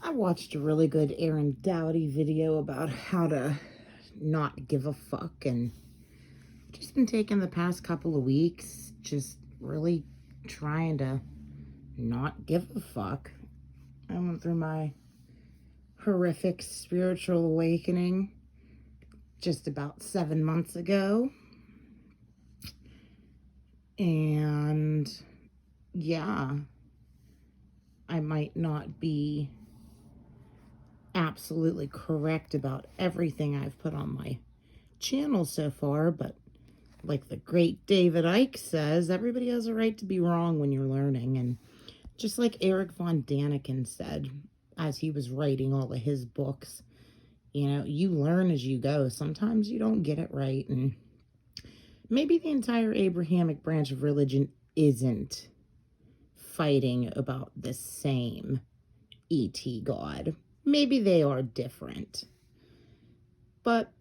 I watched a really good Aaron Dowdy video about how to not give a fuck, and just been taking the past couple of weeks just really trying to not give a fuck. I went through my horrific spiritual awakening just about 7 months ago. And yeah, I might not be absolutely correct about everything I've put on my channel so far, but like the great David Icke says, everybody has a right to be wrong when you're learning. And just like Eric von Daniken said as he was writing all of his books, you learn as you go. Sometimes you don't get it right, and maybe the entire Abrahamic branch of religion isn't fighting about the same E.T. God. Maybe they are different. But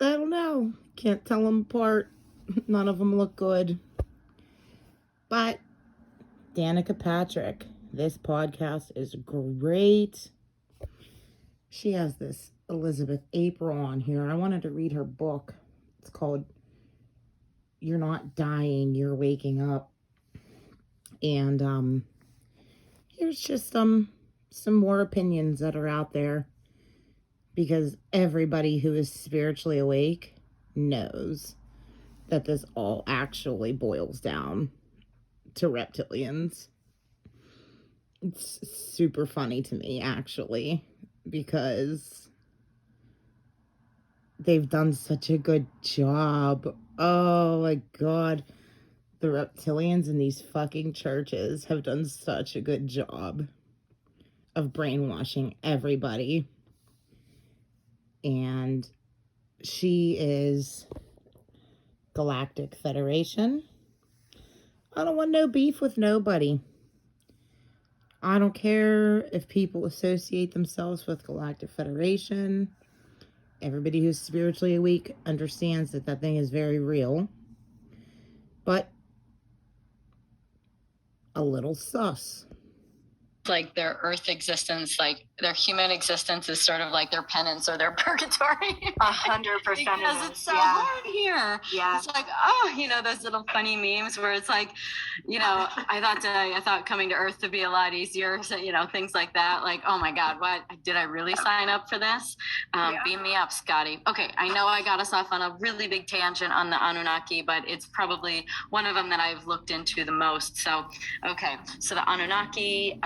I don't know. Can't tell them apart. None of them look good. But Danica Patrick, this podcast is great. She has this Elizabeth April on here. I wanted to read her book. It's called You're Not Dying, You're Waking Up. And here's just some more opinions that are out there, because everybody who is spiritually awake knows that this all actually boils down to reptilians. It's super funny to me, actually, because they've done such a good job. Oh my God. The reptilians in these fucking churches have done such a good job of brainwashing everybody. And she is Galactic Federation. I don't want no beef with nobody. I don't care if people associate themselves with Galactic Federation. Everybody who's spiritually awake understands that that thing is very real. But a little sus. Like their earth existence, like their human existence is sort of like their penance or their purgatory. 100%. Because it's so hard here. Yeah. It's like, those little funny memes where it's like, I thought coming to earth would be a lot easier. So, things like that. Like, oh my God, what did I really sign up for this? Beam me up, Scotty. Okay. I know I got us off on a really big tangent on the Anunnaki, but it's probably one of them that I've looked into the most. So, okay. So the Anunnaki,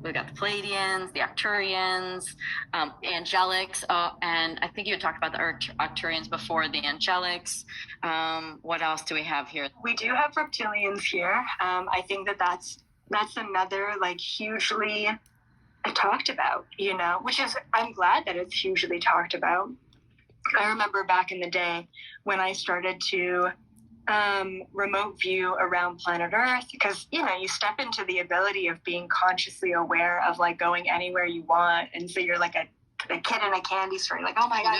we've got the Pleiadians, the Arcturians, angelics, and I think you had talked about the Arcturians before, the angelics. What else do we have here? We do have reptilians here. I think that's another like hugely talked about, which is, I'm glad that it's hugely talked about. I remember back in the day when I started to remote view around planet Earth, because you step into the ability of being consciously aware of like going anywhere you want, and so you're like a kid in a candy store, like, oh my God,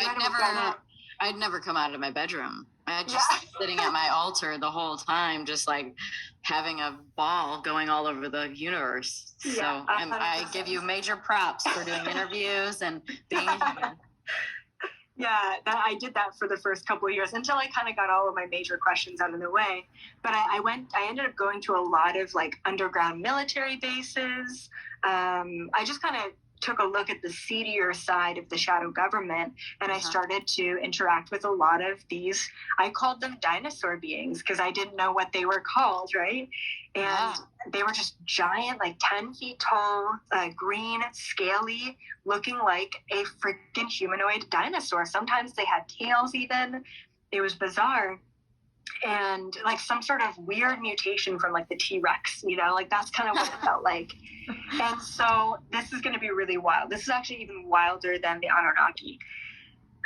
I'd never come out of my bedroom. I just sitting at my altar the whole time, just like having a ball going all over the universe. So I give you major props for doing interviews and being human. Yeah, I did that for the first couple of years until I kind of got all of my major questions out of the way. But I ended up going to a lot of like underground military bases. I just kind of took a look at the seedier side of the shadow government, and I started to interact with a lot of these, I called them dinosaur beings because I didn't know what they were called, right? And they were just giant, like 10 feet tall, green, scaly, looking like a freaking humanoid dinosaur. Sometimes they had tails even. It was bizarre. And like some sort of weird mutation from like the T-Rex, like that's kind of what it felt like. And so this is going to be really wild. This is actually even wilder than the Anunnaki.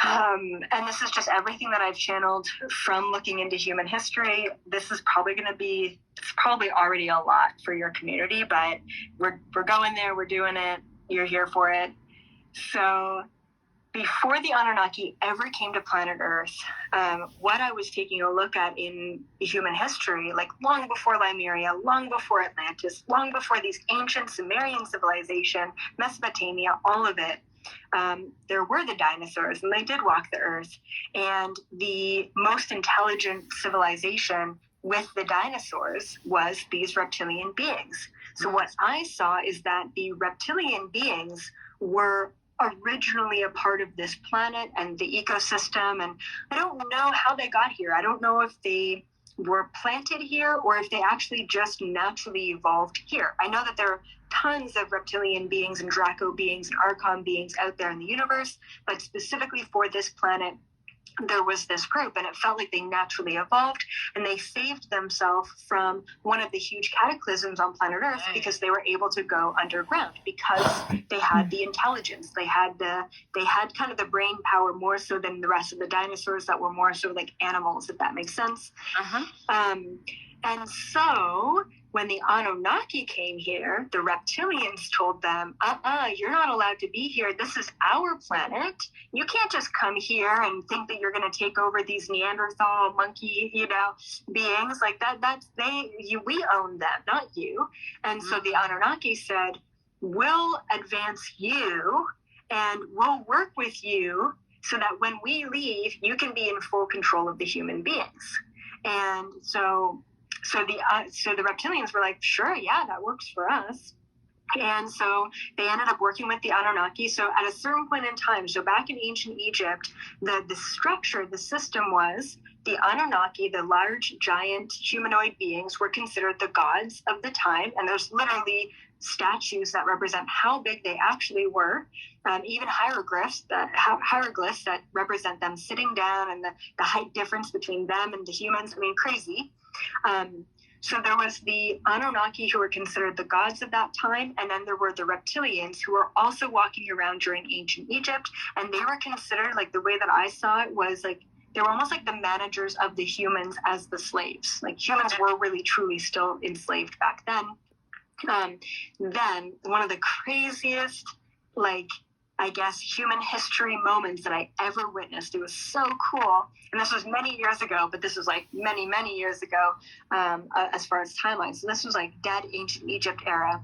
And this is just everything that I've channeled from looking into human history. This is probably going to be, it's probably already a lot for your community, but we're going there, we're doing it, you're here for it. So before the Anunnaki ever came to planet Earth, what I was taking a look at in human history, like long before Lemuria, long before Atlantis, long before these ancient Sumerian civilization, Mesopotamia, all of it, there were the dinosaurs, and they did walk the Earth. And the most intelligent civilization with the dinosaurs was these reptilian beings. So what I saw is that the reptilian beings were originally a part of this planet and the ecosystem, and I don't know how they got here. I don't know if they were planted here or if they actually just naturally evolved here. I know that there are tons of reptilian beings and Draco beings and Archon beings out there in the universe, but specifically for this planet, there was this group, and it felt like they naturally evolved, and they saved themselves from one of the huge cataclysms on planet Earth because they were able to go underground, because they had the intelligence, they had kind of the brain power more so than the rest of the dinosaurs that were more so like animals, if that makes sense. And so when the Anunnaki came here, the reptilians told them, you're not allowed to be here. This is our planet. You can't just come here and think that you're going to take over these Neanderthal monkey, beings like that. We own them, not you. And so the Anunnaki said, we'll advance you and we'll work with you so that when we leave, you can be in full control of the human beings. And so the reptilians were like, sure, yeah, that works for us. And so they ended up working with the Anunnaki. So at a certain point in time, so back in ancient Egypt, the structure, the system was the Anunnaki, the large, giant humanoid beings, were considered the gods of the time. And there's literally statues that represent how big they actually were, even hieroglyphs that represent them sitting down, and the height difference between them and the humans. I mean, crazy. So there was the Anunnaki, who were considered the gods of that time, and then there were the reptilians, who were also walking around during ancient Egypt, and they were considered, like, the way that I saw it was like they were almost like the managers of the humans as the slaves. Like, humans were really truly still enslaved back then. Then one of the craziest, I guess, human history moments that I ever witnessed. It was so cool. And this was many years ago, but this was like many, many years ago, as far as timeline. So this was like dead ancient Egypt era.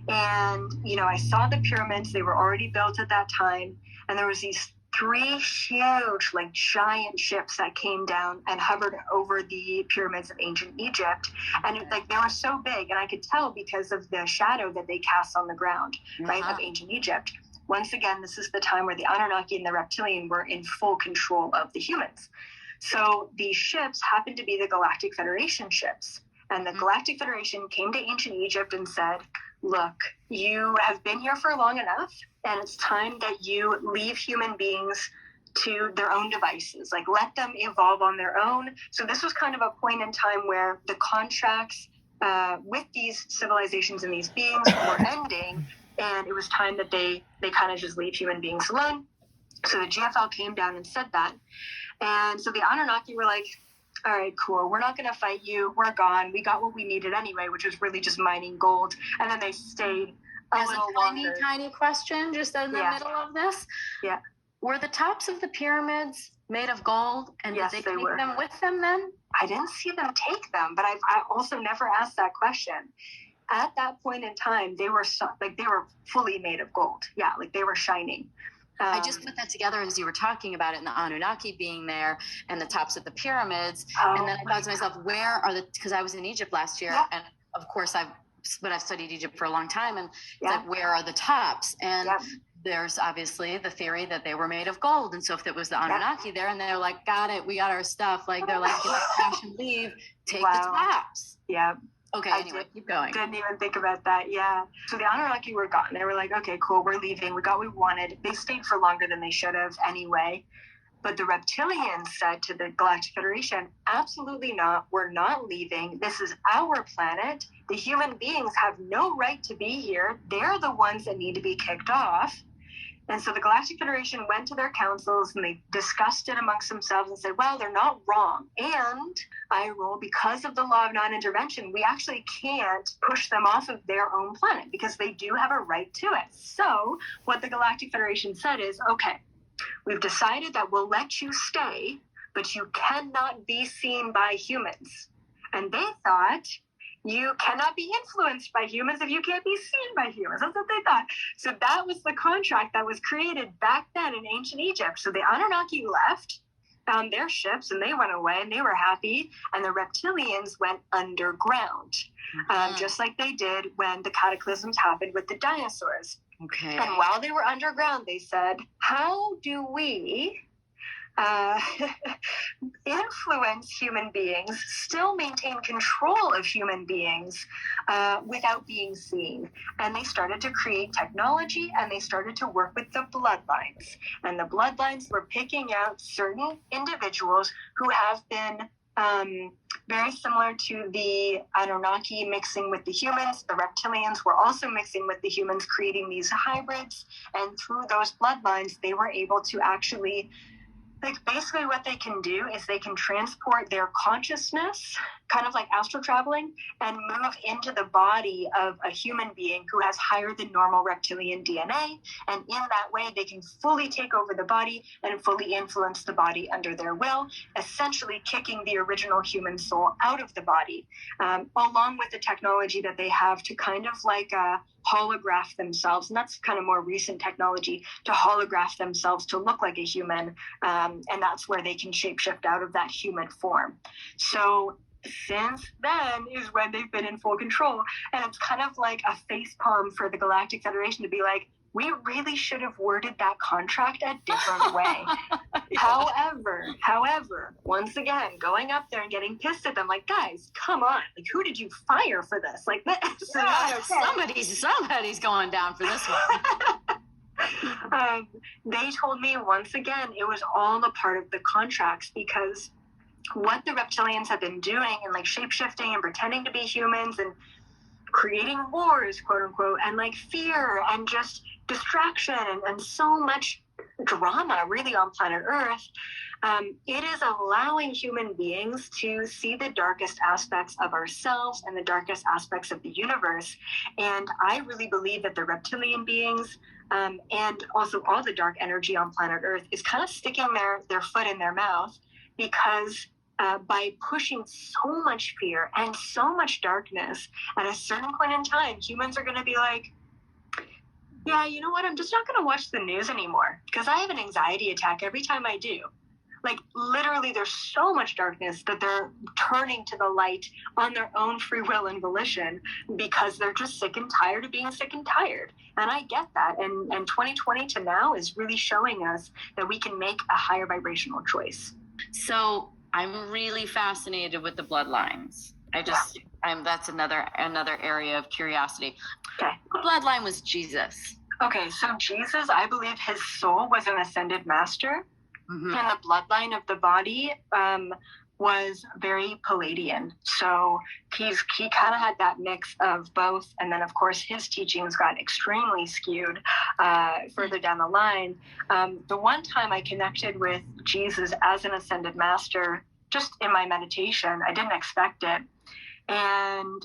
And, I saw the pyramids. They were already built at that time. And there was these 3 huge, giant ships that came down and hovered over the pyramids of ancient Egypt. And they were so big, and I could tell because of the shadow that they cast on the ground, right, of ancient Egypt. Once again, this is the time where the Anunnaki and the reptilian were in full control of the humans. So these ships happened to be the Galactic Federation ships. And the Galactic Federation came to ancient Egypt and said, look, you have been here for long enough, and it's time that you leave human beings to their own devices. Let them evolve on their own. So this was kind of a point in time where the contracts with these civilizations and these beings were ending, and it was time that they kind of just leave human beings alone. So the GFL came down and said that. And so the Anunnaki were like, all right, cool. We're not going to fight you. We're gone. We got what we needed anyway, which was really just mining gold. And then they stayed a little longer. Tiny question just in the middle of this. Yeah. Were the tops of the pyramids made of gold, and yes, did they take were. them with them then? I didn't see them take them, but I also never asked that question. At that point in time, they were fully made of gold. Yeah, they were shining. I just put that together as you were talking about it, and the Anunnaki being there and the tops of the pyramids. And then I thought to myself, where are because I was in Egypt last year, and of course I've studied Egypt for a long time, and it's where are the tops? And there's obviously the theory that they were made of gold. And so if it was the Anunnaki there, and they're like, got it, we got our stuff, they're like, get the cash and leave, take the tops. Yeah. Okay, anyway, keep going. Didn't even think about that, yeah. So the Anunnaki were gone. They were like, okay, cool, we're leaving. We got what we wanted. They stayed for longer than they should have anyway. But the reptilians said to the Galactic Federation, absolutely not. We're not leaving. This is our planet. The human beings have no right to be here. They're the ones that need to be kicked off. And so the Galactic Federation went to their councils and they discussed it amongst themselves and said, well, they're not wrong. And I roll, because of the law of non-intervention, we actually can't push them off of their own planet because they do have a right to it. So what the Galactic Federation said is, okay, we've decided that we'll let you stay, but you cannot be seen by humans. And they thought, you cannot be influenced by humans if you can't be seen by humans. That's what they thought. So that was the contract that was created back then in ancient Egypt. So the Anunnaki left, found their ships, and they went away, and they were happy. And the reptilians went underground, just like they did when the cataclysms happened with the dinosaurs. Okay. And while they were underground, they said, how do we influence human beings, still maintain control of human beings without being seen? And they started to create technology, and they started to work with the bloodlines. And the bloodlines were picking out certain individuals who have been very similar to the Anunnaki mixing with the humans. The reptilians were also mixing with the humans, creating these hybrids. And through those bloodlines, they were able to actually, like, basically what they can do is they can transport their consciousness, kind of like astral traveling, and move into the body of a human being who has higher than normal reptilian DNA. And in that way, they can fully take over the body and fully influence the body under their will, essentially kicking the original human soul out of the body, along with the technology that they have to kind of like holograph themselves. And that's kind of more recent technology, to holograph themselves to look like a human. And that's where they can shapeshift out of that human form. So since then is when they've been in full control. And it's kind of like a facepalm for the Galactic Federation to be like, we really should have worded that contract a different way. However, once again, going up there and getting pissed at them, like, guys, come on. Like, who did you fire for this? Like, this Somebody's going down for this one. They told me once again, it was all a part of the contracts, because what the reptilians have been doing, and like shape-shifting and pretending to be humans and creating wars, quote unquote, and like fear and just distraction and so much drama really on planet Earth, it is allowing human beings to see the darkest aspects of ourselves and the darkest aspects of the universe. And I really believe that the reptilian beings, and also all the dark energy on planet Earth, is kind of sticking their foot in their mouth, because by pushing so much fear and so much darkness, at a certain point in time, humans are going to be like, yeah, you know what? I'm just not going to watch the news anymore, because I have an anxiety attack every time I do. Like, literally, there's so much darkness that they're turning to the light on their own free will and volition, because they're just sick and tired of being sick and tired. And I get that. And 2020 to now is really showing us that we can make a higher vibrational choice. So I'm really fascinated with the bloodlines. That's another area of curiosity. Okay. The bloodline was Jesus. Okay, so Jesus, I believe his soul was an ascended master. Mm-hmm. And the bloodline of the body was very Palladian. So he kind of had that mix of both. And then, of course, his teachings got extremely skewed further down the line. The one time I connected with Jesus as an ascended master, just in my meditation, I didn't expect it. And,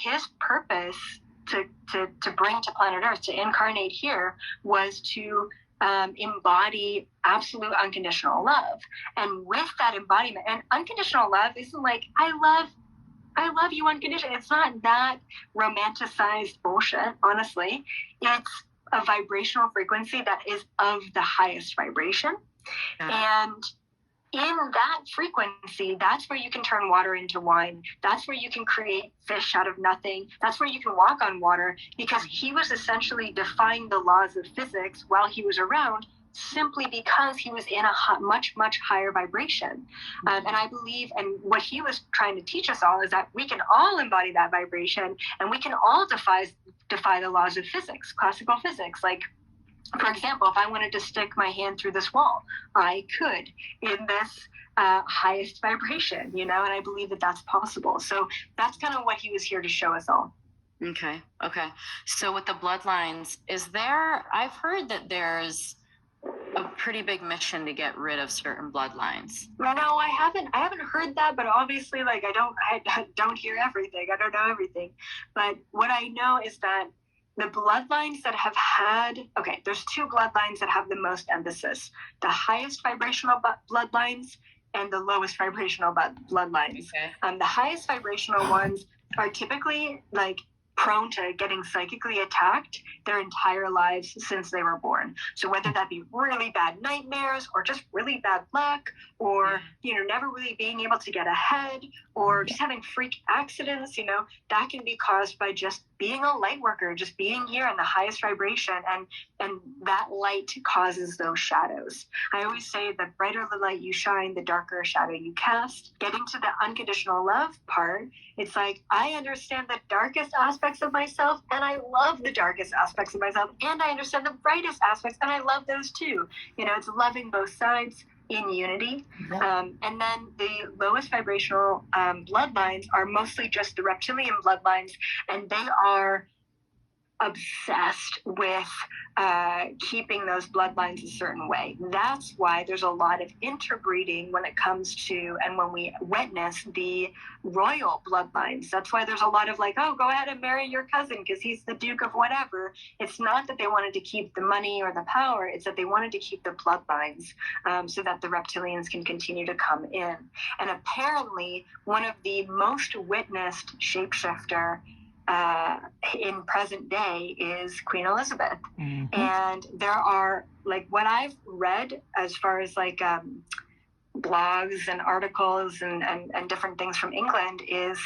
his purpose to bring to planet Earth, to incarnate here, was to embody absolute unconditional love. And with that embodiment, and unconditional love isn't like, I love you unconditionally. It's not that romanticized bullshit, honestly. It's a vibrational frequency that is of the highest vibration. And in that frequency, that's where you can turn water into wine. That's where you can create fish out of nothing. That's where you can walk on water, because he was essentially defying the laws of physics while he was around, simply because he was in a much, much higher vibration. And I believe, and what he was trying to teach us all, is that we can all embody that vibration, and we can all defy the laws of physics, classical physics. Like, for example, if I wanted to stick my hand through this wall, I could, in this highest vibration, and I believe that that's possible. So that's kind of what he was here to show us all. Okay. So with the bloodlines, I've heard that there's a pretty big mission to get rid of certain bloodlines. No, I haven't heard that, but obviously, like, I don't hear everything. I don't know everything. But what I know is that the bloodlines that have had, okay, there's two bloodlines that have the most emphasis: the highest vibrational bloodlines and the lowest vibrational bloodlines. Okay. The highest vibrational ones are typically like prone to getting psychically attacked their entire lives since they were born. So whether that be really bad nightmares or just really bad luck, or never really being able to get ahead, or just having freak accidents, that can be caused by just being a light worker, just being here in the highest vibration, and that light causes those shadows. I always say the brighter the light you shine, the darker shadow you cast. Getting to the unconditional love part, it's like, I understand the darkest aspects of myself, and I love the darkest aspects of myself, and I understand the brightest aspects, and I love those too. It's loving both sides in unity. Yep. And then the lowest vibrational bloodlines are mostly just the reptilian bloodlines, and they are obsessed with keeping those bloodlines a certain way. That's why there's a lot of interbreeding when it comes to, and when we witness the royal bloodlines. That's why there's a lot of like, oh, go ahead and marry your cousin because he's the Duke of whatever. It's not that they wanted to keep the money or the power, it's that they wanted to keep the bloodlines so that the reptilians can continue to come in. And apparently one of the most witnessed shapeshifter in present day is Queen Elizabeth. Mm-hmm. And there are, like, what I've read as far as like blogs and articles and different things from England is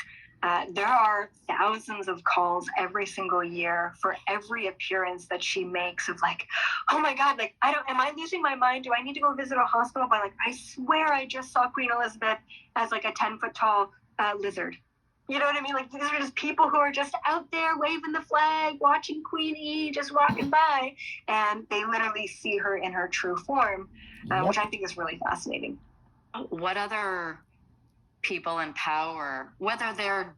there are thousands of calls every single year for every appearance that she makes of like, oh my God, like, am I losing my mind? Do I need to go visit a hospital? But like, I swear I just saw Queen Elizabeth as like a 10-foot tall lizard. You know what I mean? Like, these are just people who are just out there waving the flag, watching Queen E just walking by, and they literally see her in her true form, which I think is really fascinating. What other people in power, whether they're,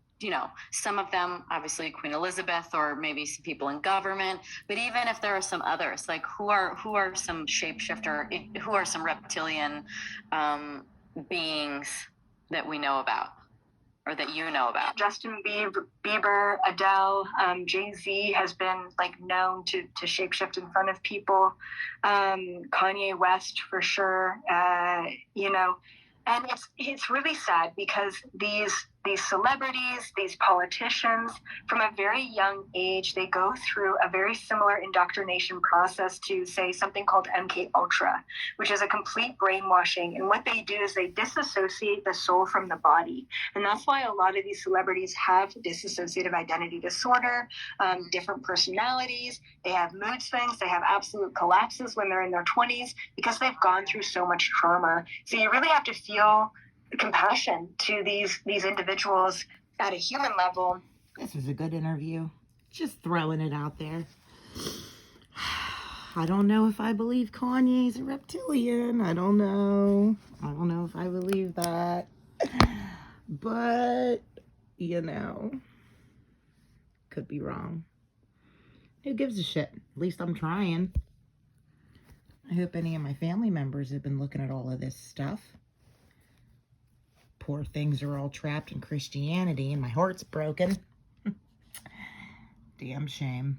some of them, obviously Queen Elizabeth, or maybe some people in government, but even if there are some others, like who are some shapeshifter, who are some reptilian beings that we know about? Or that you know about? Justin Bieber, Adele, Jay-Z has been like known to shapeshift in front of people. Kanye West for sure. And it's really sad because these celebrities, these politicians, from a very young age, they go through a very similar indoctrination process to, say, something called MK Ultra, which is a complete brainwashing. And what they do is they disassociate the soul from the body. And that's why a lot of these celebrities have dissociative identity disorder, different personalities. They have mood swings. They have absolute collapses when they're in their 20s because they've gone through so much trauma. So you really have to feel compassion to these individuals at a human level. This was a good interview. Just throwing it out there. I don't know if I believe Kanye's a reptilian. I don't know if I believe that. But, could be wrong. Who gives a shit? At least I'm trying. I hope any of my family members have been looking at all of this stuff. Poor things are all trapped in Christianity and my heart's broken. Damn shame.